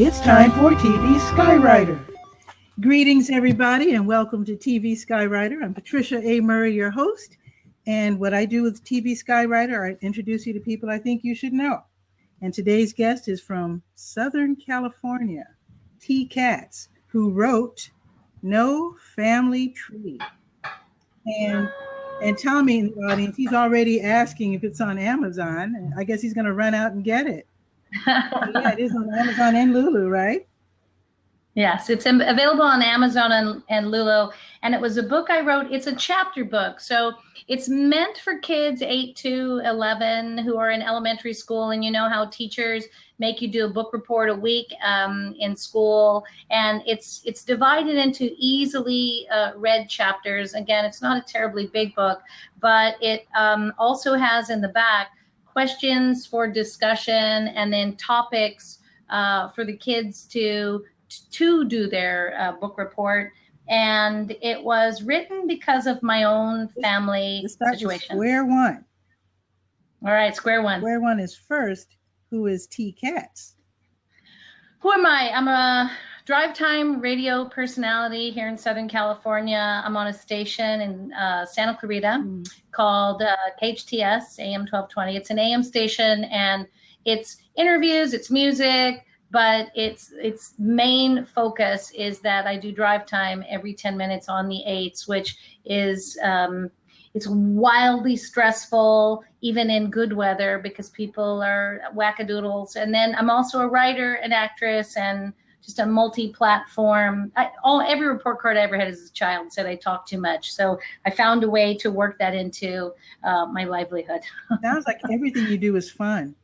It's time for TV Skywriter. Greetings, everybody, and welcome to TV Skywriter. I'm Patricia A. Murray, your host. And what I do with TV Skywriter, I introduce you to people I think you should know. And today's guest is from Southern California, T Katz, who wrote No Family Tree. And Tommy in the audience, he's already asking if it's on Amazon. I guess he's going to run out and get it. Yeah, it is on Amazon and Lulu, right? Yes, it's available on Amazon and Lulu. And it was a book I wrote. It's a chapter book. So it's meant for kids 8 to 11 who are in elementary school. And you know how teachers make you do a book report a week in school. And it's divided into easily read chapters. Again, it's not a terribly big book, but it also has in the back questions for discussion and then topics for the kids to do their book report. And it was written because of my own family situation. Square one. All right, square one. Square one is first. Who is T Katz? Who am I? I'm a drive time radio personality here in Southern California. I'm on a station in Santa Clarita called KHTS AM 1220. It's an AM station, and it's interviews, it's music, but its main focus is that I do drive time every 10 minutes on the 8s, which is it's wildly stressful, even in good weather, because people are wackadoodles. And then I'm also a writer, an actress, and just a multi-platform. Every report card I ever had as a child said I talk too much. So I found a way to work that into my livelihood. Sounds like everything you do is fun.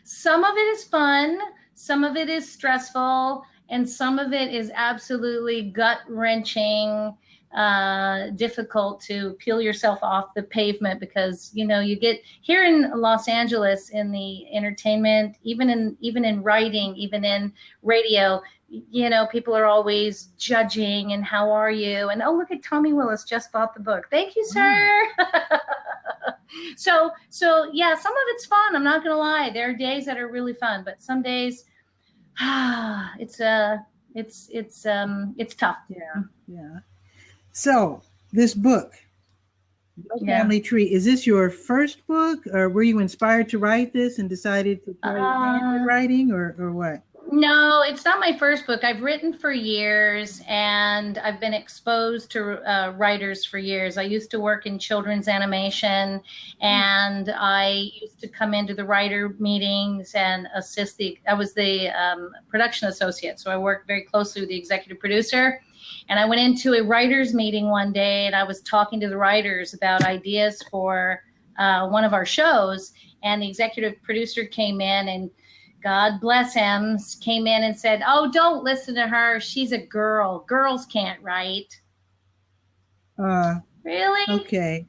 Some of it is fun, some of it is stressful, and some of it is absolutely gut-wrenching, difficult to peel yourself off the pavement, because you get here in Los Angeles in the entertainment, even in writing, even in radio, people are always judging and how are you, and oh, look at Tommy Willis just bought the book. Thank you, sir. So yeah, some of it's fun. I'm not gonna lie. There are days that are really fun, but some days, it's tough. Yeah. So this book, No Family Tree, is this your first book, or were you inspired to write this and decided to try your hand at writing, or what? No, it's not my first book. I've written for years, and I've been exposed to writers for years. I used to work in children's animation, and I used to come into the writer meetings and assist I was the production associate, so I worked very closely with the executive producer. And I went into a writer's meeting one day, and I was talking to the writers about ideas for one of our shows, and the executive producer came in, and God bless him, came in and said, "Oh, don't listen to her. She's a girl. Girls can't write." Really? Okay.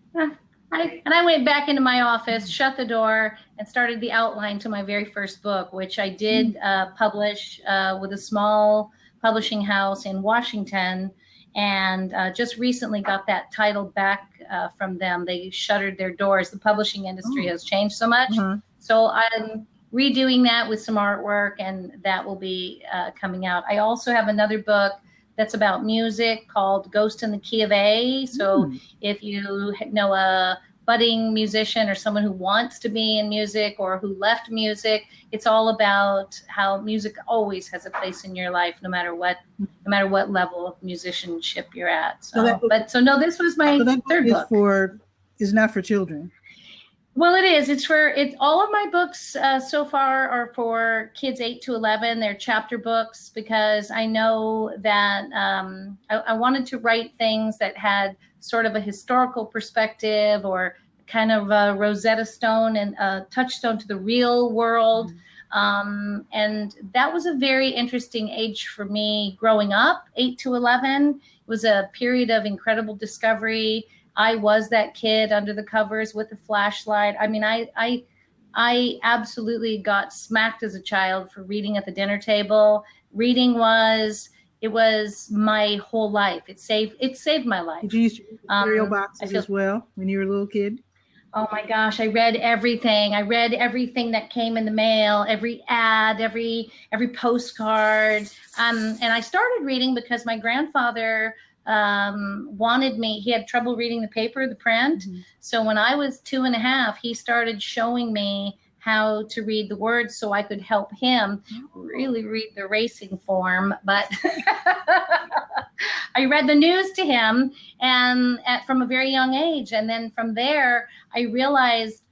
I went back into my office, shut the door, and started the outline to my very first book, which I did publish with a small publishing house in Washington, and just recently got that title back from them. They shuttered their doors. The publishing industry has changed so much. So I'm redoing that with some artwork, and that will be coming out. I also have another book that's about music called Ghost in the Key of A. So if you know a budding musician or someone who wants to be in music or who left music, it's all about how music always has a place in your life, no matter what level of musicianship you're at. So, no, this was my third book. Is not for children. Well, it is. All of my books so far are for kids 8 to 11. They're chapter books, because I know that I wanted to write things that had sort of a historical perspective, or kind of a Rosetta Stone and a touchstone to the real world. And that was a very interesting age for me growing up, 8 to 11. It was a period of incredible discovery. I was that kid under the covers with a flashlight. I mean, I absolutely got smacked as a child for reading at the dinner table. Reading was my whole life. It saved my life. Did you use cereal boxes as well when you were a little kid? Oh my gosh, I read everything. I read everything that came in the mail, every ad, every postcard. And I started reading because my grandfather wanted me. He had trouble reading the paper, the print. Mm-hmm. So when I was 2.5, he started showing me how to read the words so I could help him really read the racing form. But I read the news to him and from a very young age. And then from there, I realized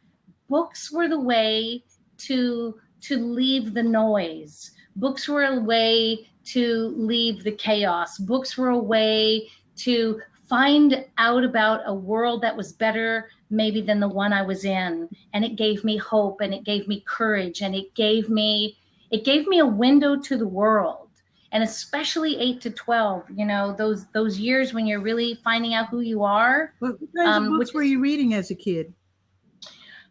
books were the way to leave the noise. Books were a way to leave the chaos. Books were a way to find out about a world that was better maybe than the one I was in. And it gave me hope, and it gave me courage, and it gave me a window to the world. And especially 8 to 12, you know, those years when you're really finding out who you are. What kinds of books were you reading as a kid?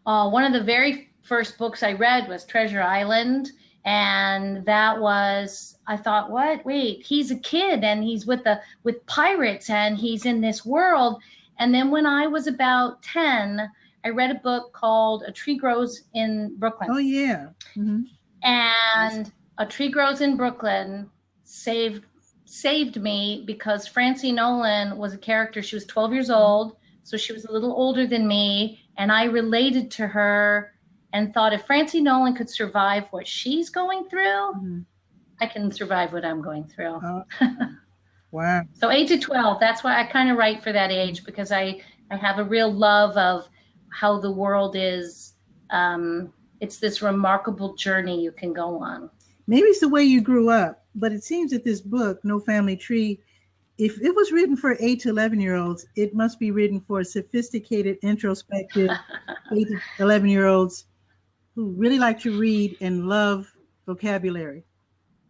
One of the very first books I read was Treasure Island. And that was, I thought, what? Wait, he's a kid and he's with pirates and he's in this world. And then when I was about 10, I read a book called A Tree Grows in Brooklyn. Oh, yeah. Mm-hmm. And A Tree Grows in Brooklyn saved me because Francie Nolan was a character. She was 12 years old, so she was a little older than me. And I related to her and thought, if Francie Nolan could survive what she's going through, I can survive what I'm going through. Wow. So 8 to 12, that's why I kind of write for that age, because I have a real love of how the world is. It's this remarkable journey you can go on. Maybe it's the way you grew up, but it seems that this book, No Family Tree, if it was written for 8 to 11-year-olds, it must be written for sophisticated, introspective 8 to 11-year-olds who really like to read and love vocabulary.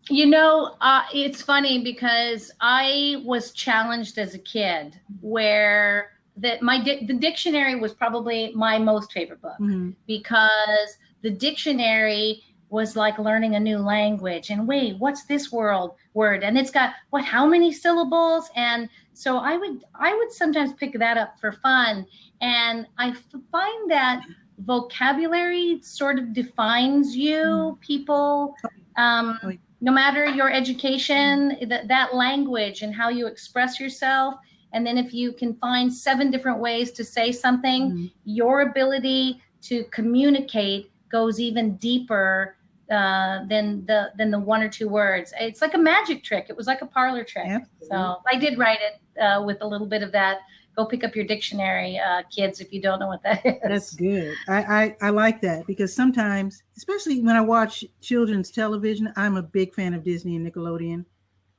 You know, it's funny because I was challenged as a kid where the dictionary was probably my most favorite book, because the dictionary was like learning a new language. And wait, what's this word? And it's got how many syllables? And so I would sometimes pick that up for fun. And I find that vocabulary sort of defines you, people. No matter your education, that language and how you express yourself. And then if you can find 7 different ways to say something, your ability to communicate goes even deeper than the 1 or 2 words. It's like a magic trick. It was like a parlor trick. Absolutely. So I did write it with a little bit of that. Go pick up your dictionary, kids, if you don't know what that is. That's good. I like that, because sometimes, especially when I watch children's television, I'm a big fan of Disney and Nickelodeon.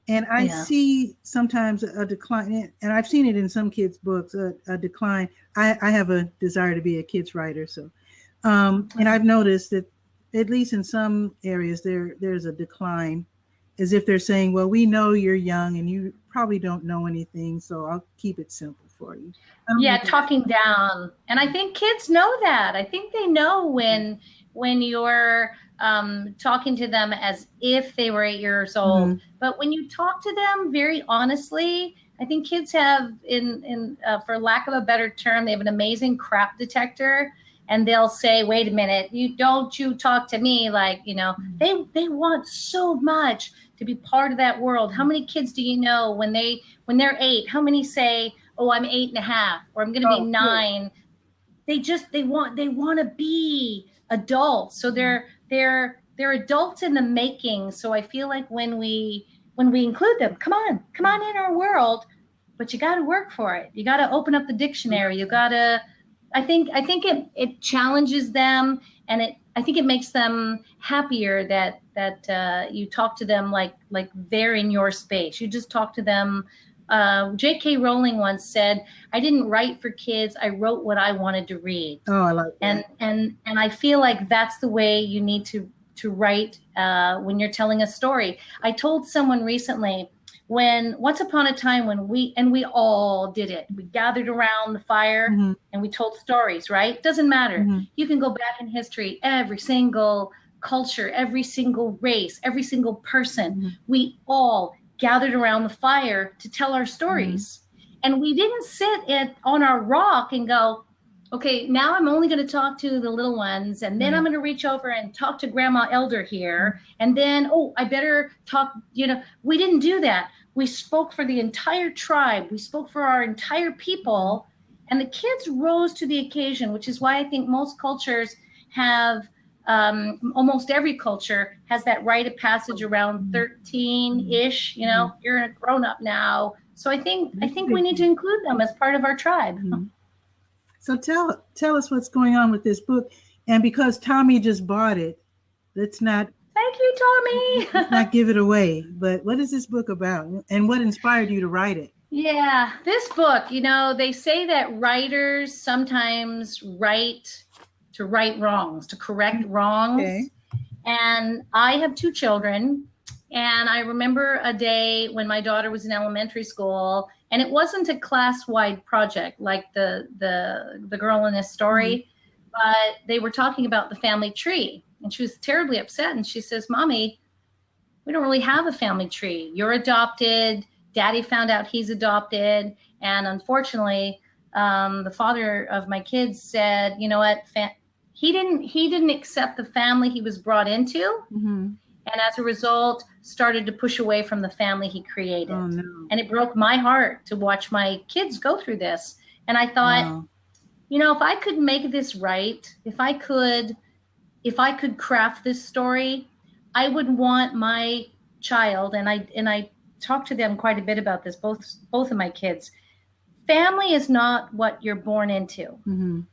And I see sometimes a decline, and I've seen it in some kids' books, a decline. I have a desire to be a kids writer. So, and I've noticed that at least in some areas there's a decline, as if they're saying, well, we know you're young and you probably don't know anything, so I'll keep it simple for you. Talking down. And I think kids know that. I think they know when you're talking to them as if they were 8 years old. But when you talk to them very honestly, I think kids have, for lack of a better term, they have an amazing crap detector. And they'll say, wait a minute, you talk to me like, they want so much to be part of that world. How many kids do you know when they're 8, how many say, oh, I'm 8.5, or I'm going to be 9. They want to be adults. So they're adults in the making. So I feel like when we include them, come on in our world, but you got to work for it. You got to open up the dictionary. You got to, I think it challenges them, and I think it makes them happier that you talk to them like they're in your space. You just talk to them. J.K. Rowling once said, I didn't write for kids. I wrote what I wanted to read. Oh, I like that. And I feel like that's the way you need to write when you're telling a story. I told someone recently, once upon a time when we all did it, we gathered around the fire and we told stories, right? Doesn't matter. You can go back in history, every single culture, every single race, every single person, we all gathered around the fire to tell our stories. And we didn't sit on our rock and go, okay, now I'm only going to talk to the little ones, and then I'm going to reach over and talk to Grandma Elder here, and then, oh, I better talk, we didn't do that. We spoke for the entire tribe. We spoke for our entire people, and the kids rose to the occasion, which is why I think most cultures have, almost every culture has that rite of passage around 13-ish, you're a grown-up now. So I think we need to include them as part of our tribe. So tell us what's going on with this book. And because Tommy just bought it, let's not. Thank you, Tommy. Let's not give it away. But what is this book about, and what inspired you to write it? Yeah, this book, they say that writers sometimes write to right wrongs, to correct wrongs. Okay. And I have 2 children. And I remember a day when my daughter was in elementary school, and it wasn't a class-wide project like the girl in this story, but they were talking about the family tree. And she was terribly upset. And she says, Mommy, we don't really have a family tree. You're adopted. Daddy found out he's adopted. And unfortunately, the father of my kids said, you know what, he didn't accept the family he was brought into. And as a result, started to push away from the family he created. Oh, no. And it broke my heart to watch my kids go through this. And I thought, if I could make this right, if I could craft this story, I would want my child, and I talk to them quite a bit about this, both of my kids. Family is not what you're born into.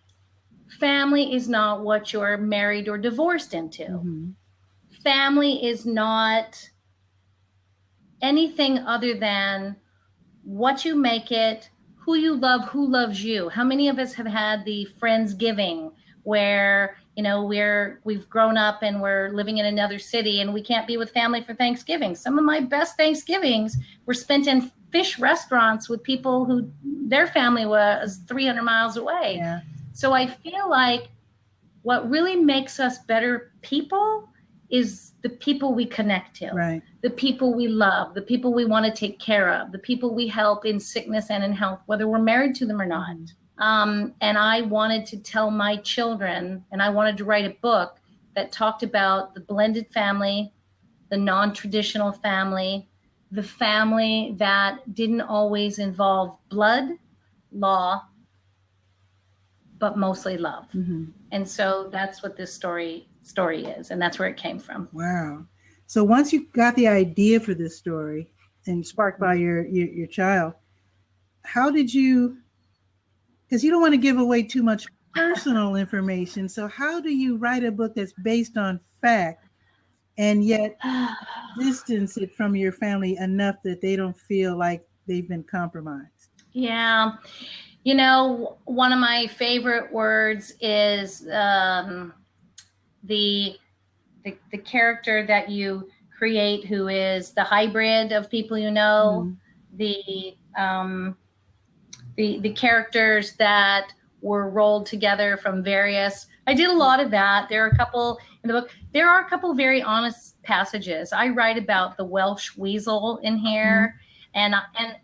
Family is not what you're married or divorced into. Family is not anything other than what you make it, who you love, who loves you. How many of us have had the Friendsgiving where, we've grown up and we're living in another city and we can't be with family for Thanksgiving? Some of my best Thanksgivings were spent in fish restaurants with people who their family was 300 miles away. Yeah. So I feel like what really makes us better people is the people we connect to, right? The people we love, the people we want to take care of, the people we help in sickness and in health, whether we're married to them or not. And I wanted to tell my children, and I wanted to write a book that talked about the blended family, the non-traditional family, the family that didn't always involve blood, law, but mostly love. And so that's what this story is, and that's where it came from. Wow. So once you got the idea for this story and sparked by your child, how did you, because you don't want to give away too much personal information, so how do you write a book that's based on fact and yet distance it from your family enough that they don't feel like they've been compromised? Yeah. One of my favorite words is the character that you create, who is the hybrid of people the characters that were rolled together from various. I did a lot of that. There are a couple in the book. There are a couple very honest passages. I write about the Welsh weasel in here, and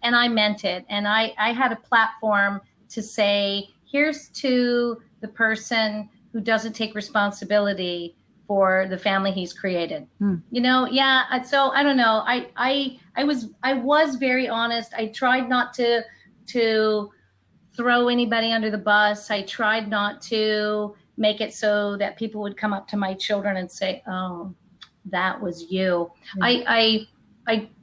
I meant it. And I had a platform to say, here's to the person who doesn't take responsibility for the family he's created. Yeah. So I don't know. I was very honest. I tried not to throw anybody under the bus. I tried not to make it so that people would come up to my children and say, oh, that was you. I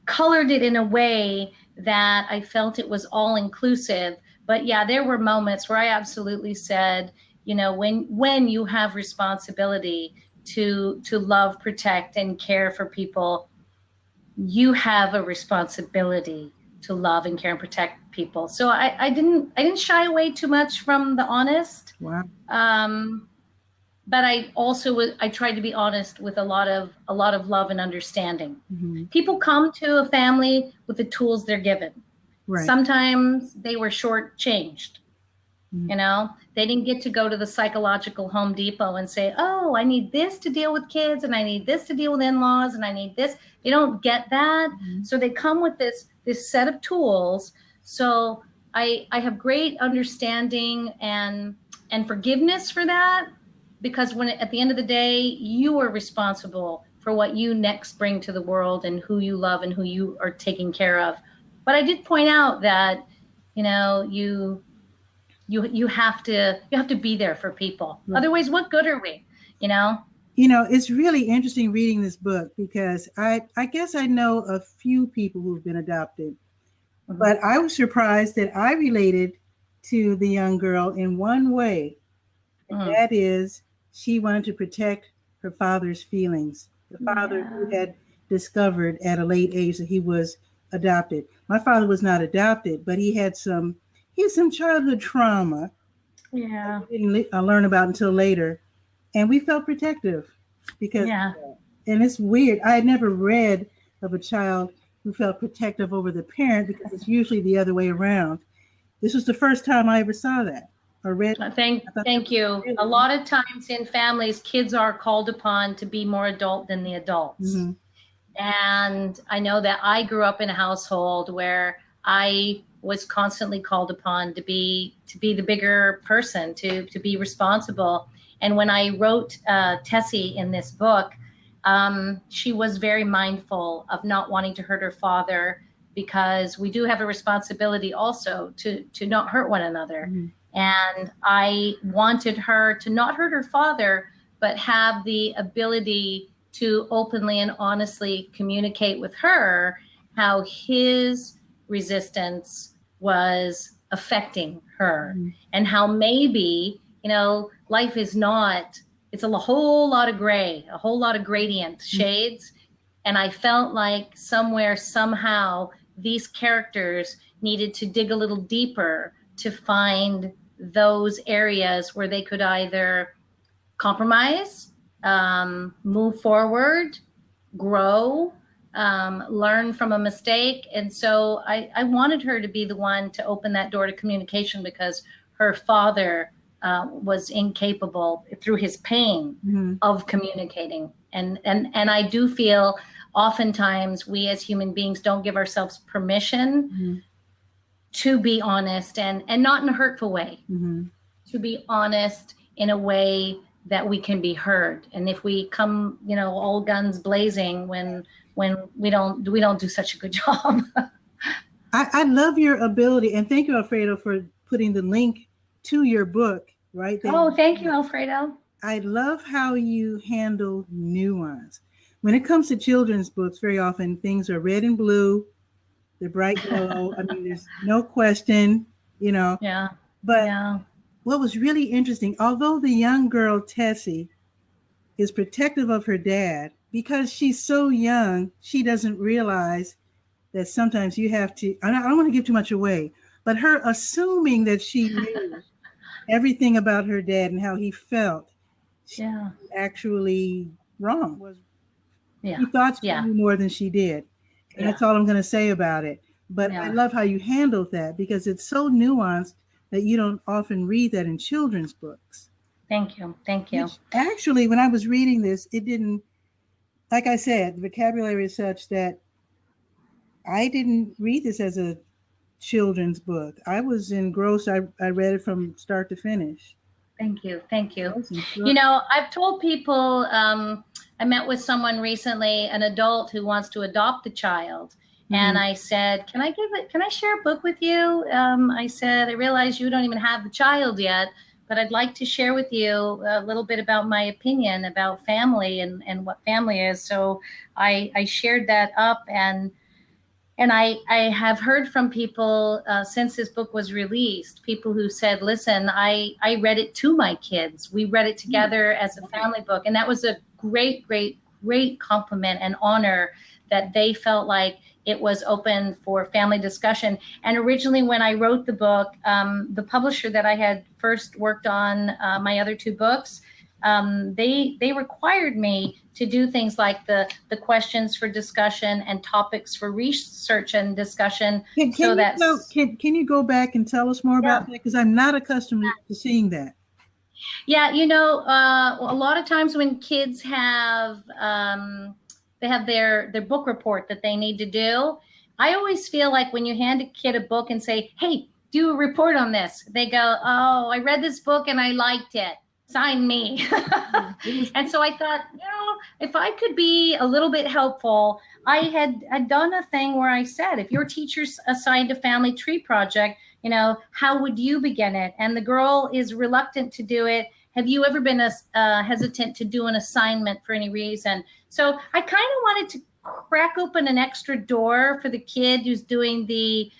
colored it in a way that I felt it was all inclusive. But yeah, there were moments where I absolutely said, when you have responsibility to love, protect, and care for people, you have a responsibility to love and care and protect people. So I didn't shy away too much from the honest. Wow. But I tried to be honest with a lot of love and understanding. People come to a family with the tools they're given. Right. Sometimes they were shortchanged. They didn't get to go to the psychological Home Depot and say, oh, I need this to deal with kids, and I need this to deal with in-laws, and I need this. They don't get that. So they come with this set of tools. So I have great understanding and and forgiveness for that, because when at the end of the day, you are responsible for what you next bring to the world and who you love and who you are taking care of. But I did point out that, you have to be there for people. Right. Otherwise, what good are we? It's really interesting reading this book because I guess I know a few people who've been adopted, mm-hmm. but I was surprised that I related to the young girl in one way, and mm-hmm. that is she wanted to protect her father's feelings. The father who had discovered at a late age that he was adopted. My father was not adopted, but he had some childhood trauma. Yeah, that we didn't learn about until later. And we felt protective because, and it's weird. I had never read of a child who felt protective over the parent because it's usually the other way around. This was the first time I ever saw that or read. Thank you. A lot of times in families, kids are called upon to be more adult than the adults. Mm-hmm. And I know that I grew up in a household where I was constantly called upon to be the bigger person, to be responsible. And when I wrote Tessie in this book, she was very mindful of not wanting to hurt her father, because we do have a responsibility also to not hurt one another. Mm-hmm. And I wanted her to not hurt her father, but have the ability to openly and honestly communicate with her how his resistance was affecting her, mm-hmm. and how maybe, life is not, it's a whole lot of gray, a whole lot of gradient shades. And I felt like somewhere, somehow, these characters needed to dig a little deeper to find those areas where they could either compromise, move forward, grow, learn from a mistake. And so I wanted her to be the one to open that door to communication, because her father was incapable through his pain mm-hmm. of communicating. And I do feel oftentimes we as human beings don't give ourselves permission mm-hmm. to be honest, and not in a hurtful way, mm-hmm. to be honest in a way that we can be heard. And if we come, all guns blazing when we don't do such a good job. I love your ability, and thank you, Alfredo, for putting the link to your book right there. Oh, thank you, Alfredo. I love how you handle nuance. When it comes to children's books, very often things are red and blue, they're bright yellow. I mean, there's no question, Yeah. But what was really interesting, although the young girl, Tessie, is protective of her dad, because she's so young, she doesn't realize that sometimes you have to, I don't want to give too much away, but her assuming that she knew everything about her dad and how he felt, she was actually wrong. She thought she knew more than she did. And that's all I'm going to say about it. But I love how you handled that, because it's so nuanced that you don't often read that in children's books. Thank you. Which, actually, when I was reading this, it didn't, like I said, the vocabulary is such that I didn't read this as a children's book. I was engrossed. I read it from start to finish. Thank you. I've told people, I met with someone recently, an adult who wants to adopt a child. Mm-hmm. And I said, can I share a book with you? I said, I realize you don't even have the child yet, but I'd like to share with you a little bit about my opinion about family and what family is. So I shared that up, and I have heard from people since this book was released, people who said, listen, I read it to my kids. We read it together as a family book. And that was a great, great, great compliment and honor that they felt like it was open for family discussion. And originally when I wrote the book, the publisher that I had first worked on my other two books, they required me to do things like the questions for discussion and topics for research and discussion. Can you go back and tell us more about that? Because I'm not accustomed to seeing that. Yeah, a lot of times when kids have they have their book report that they need to do, I always feel like when you hand a kid a book and say, hey, do a report on this. They go, oh, I read this book and I liked it. Sign me. And so I thought, if I could be a little bit helpful, I'd done a thing where I said, if your teacher's assigned a family tree project, how would you begin it? And the girl is reluctant to do it. Have you ever been hesitant to do an assignment for any reason? So I kind of wanted to crack open an extra door for the kid who's doing the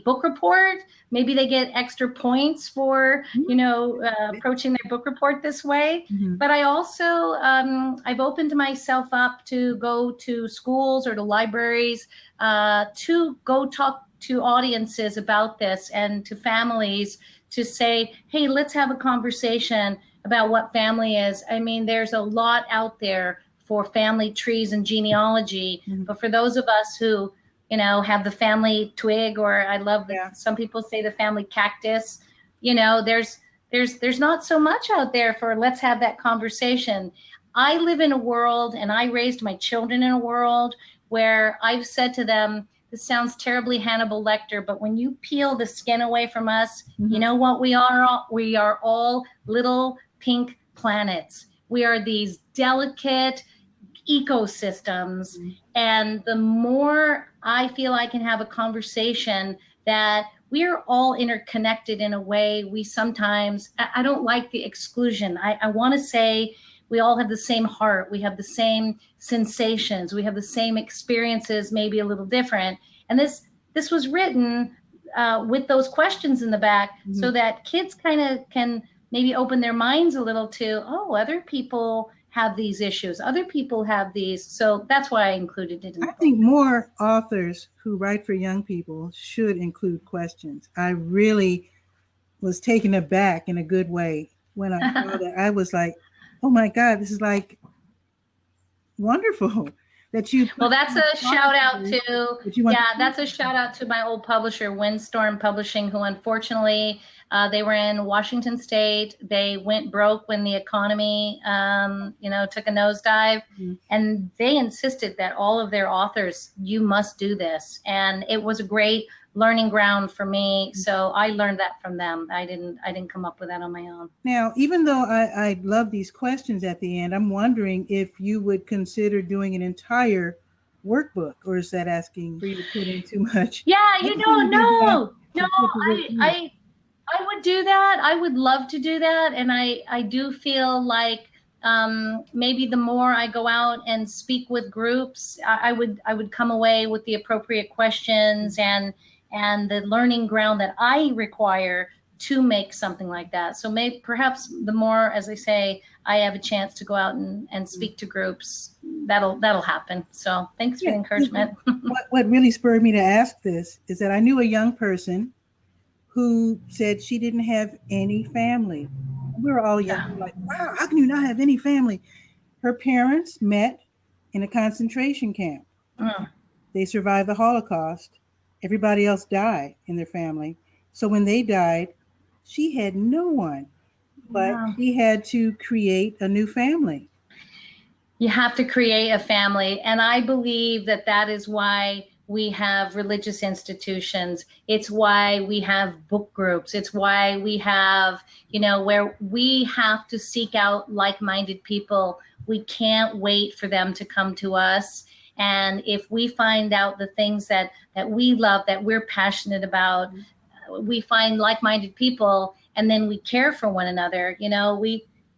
book report. Maybe they get extra points for, approaching their book report this way. Mm-hmm. But I also, I've opened myself up to go to schools or to libraries to go talk to audiences about this and to families to say, hey, let's have a conversation about what family is. I mean, there's a lot out there for family trees and genealogy, mm-hmm. but for those of us who have the family twig, or I love that some people say the family cactus, there's not so much out there for let's have that conversation. I live in a world, and I raised my children in a world where I've said to them, this sounds terribly Hannibal Lecter, but when you peel the skin away from us, mm-hmm. you know what we are? We are all little pink planets. We are these delicate ecosystems. Mm-hmm. And the more I feel I can have a conversation that we are all interconnected in a way we sometimes, I don't like the exclusion. I want to say we all have the same heart. We have the same sensations. We have the same experiences, maybe a little different. And this was written with those questions in the back, mm-hmm. so that kids kind of can maybe open their minds a little to, oh, other people have these issues. Other people have these. So that's why I included it in the book. I think more authors who write for young people should include questions. I really was taken aback in a good way when I saw that. I was like, oh my God, this is like wonderful that you. Well, that's a shout out to, that's a shout out to my old publisher, Windstorm Publishing, who unfortunately, they were in Washington State. They went broke when the economy, took a nosedive, mm-hmm. and they insisted that all of their authors, you must do this. And it was a great learning ground for me. Mm-hmm. So I learned that from them. I didn't come up with that on my own. Now, even though I love these questions at the end, I'm wondering if you would consider doing an entire workbook, or is that asking for you to put in too much? Yeah, no, I would do that. I would love to do that. And I do feel like maybe the more I go out and speak with groups, I would come away with the appropriate questions and the learning ground that I require to make something like that. So perhaps the more, as I say, I have a chance to go out and speak to groups, that'll happen. So thanks for the encouragement. What really spurred me to ask this is that I knew a young person who said she didn't have any family. We were all young, like, wow, how can you not have any family? Her parents met in a concentration camp. Mm. They survived the Holocaust. Everybody else died in their family. So when they died, she had no one, but she had to create a new family. You have to create a family. And I believe that is why we have religious institutions. It's why we have book groups. It's why we have, where we have to seek out like-minded people. We can't wait for them to come to us. And if we find out the things that we love, that we're passionate about, we find like-minded people, and then we care for one another.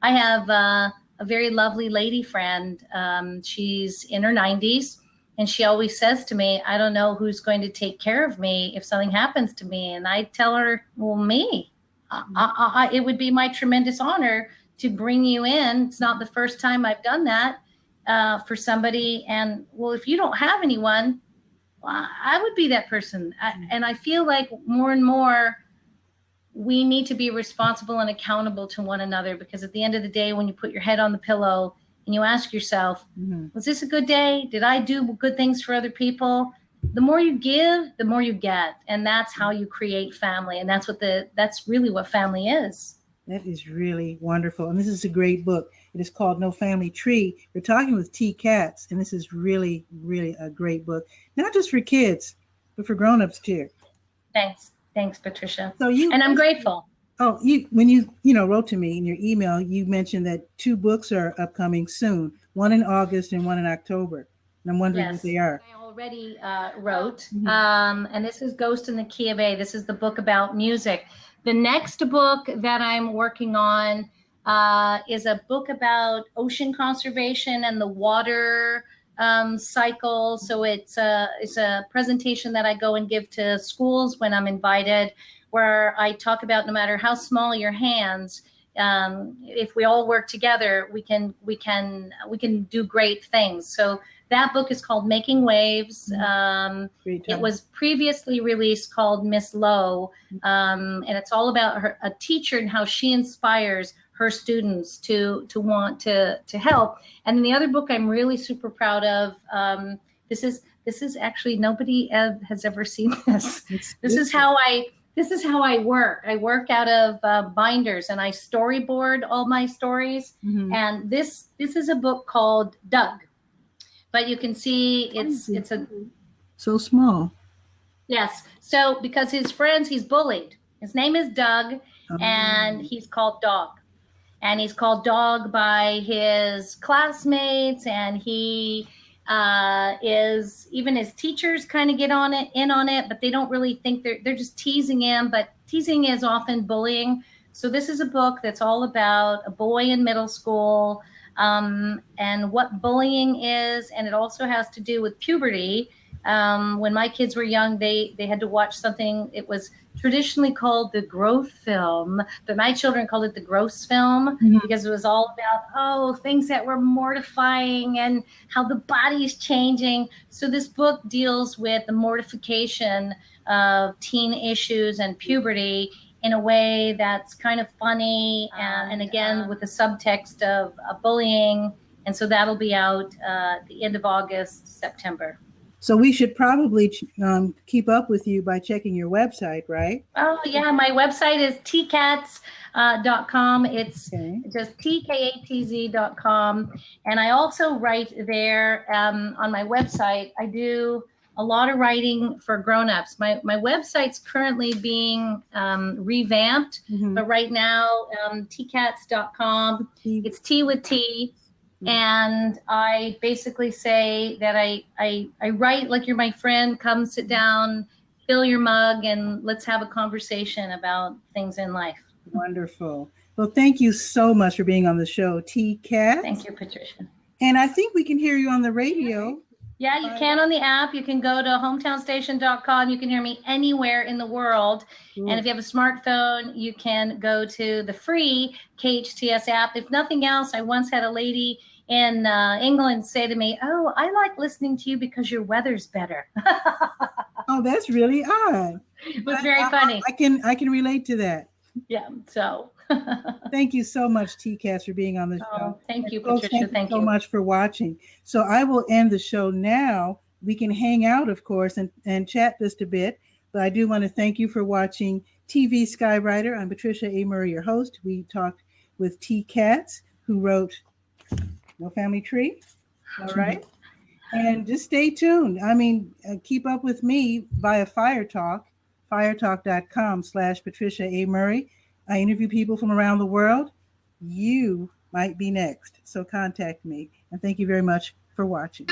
I have a very lovely lady friend. She's in her 90s. And she always says to me, I don't know who's going to take care of me if something happens to me. And I tell her, well, me. It would be my tremendous honor to bring you in. It's not the first time I've done that for somebody. And, well, if you don't have anyone, I would be that person. And I feel like more and more we need to be responsible and accountable to one another, because at the end of the day, when you put your head on the pillow, and you ask yourself, was this a good day? Did I do good things for other people? The more you give, the more you get. And that's how you create family. And that's really what family is. That is really wonderful. And this is a great book. It is called No Family Tree. We're talking with T Katz, and this is really, really a great book. Not just for kids, but for grown-ups too. Thanks. Thanks, Patricia. So you and I'm grateful. Oh, when you wrote to me in your email, you mentioned that 2 books are upcoming soon, one in August and one in October. And I'm wondering what Yes, they are. I already wrote, Mhm. and this is Ghost in the Key of A. This is the book about music. The next book that I'm working on is a book about ocean conservation and the water cycle. So it's a presentation that I go and give to schools when I'm invited, where I talk about no matter how small your hands, if we all work together, we can do great things. So that book is called Making Waves. It was previously released called Miss Lowe, and it's all about a teacher and how she inspires her students to want to help. And the other book I'm really super proud of. This is actually nobody has ever seen this. This is how I work. I work out of binders, and I storyboard all my stories. Mm-hmm. And this is a book called Doug. But you can see it's a so small. Yes. So because his friends, he's bullied. His name is Doug, and he's called Dog. And he's called Dog by his classmates, and he is, even his teachers kind of get in on it, but they don't really think they're just teasing him. But teasing is often bullying. So this is a book that's all about a boy in middle school. And what bullying is, and it also has to do with puberty. When my kids were young, they had to watch something. It was traditionally called the growth film, but my children called it the gross film, mm-hmm. because it was all about, things that were mortifying and how the body's changing. So this book deals with the mortification of teen issues and puberty in a way that's kind of funny, and again, with the subtext of bullying. And so that'll be out at the end of August, September. So we should probably keep up with you by checking your website, right? Oh, yeah. My website is tkatz.com. It's just tkatz.com. And I also write there on my website. I do a lot of writing for grown-ups. My website's currently being revamped, mm-hmm. but right now, tkatz.com. It's T with T. And I basically say that I write like you're my friend. Come sit down, fill your mug, and let's have a conversation about things in life. Wonderful. Well, thank you so much for being on the show, T Katz. Thank you, Patricia. And I think we can hear you on the radio. Yeah, you can on the app. You can go to hometownstation.com. You can hear me anywhere in the world. Ooh. And if you have a smartphone, you can go to the free KHTS app. If nothing else, I once had a lady in England say to me, "Oh, I like listening to you because your weather's better." Oh, that's really odd. It was very funny. I can relate to that. Yeah, so. Thank you so much, T Katz, for being on the show. Thank you, Patricia. Thank you so much for watching. So I will end the show now. We can hang out, of course, and chat just a bit. But I do want to thank you for watching TV Skywriter. I'm Patricia A. Murray, your host. We talked with T Katz, who wrote No Family Tree. All right. And just stay tuned. I mean, keep up with me via Firetalk, firetalk.com/Patricia A. Murray. I interview people from around the world. You might be next. So contact me. And thank you very much for watching.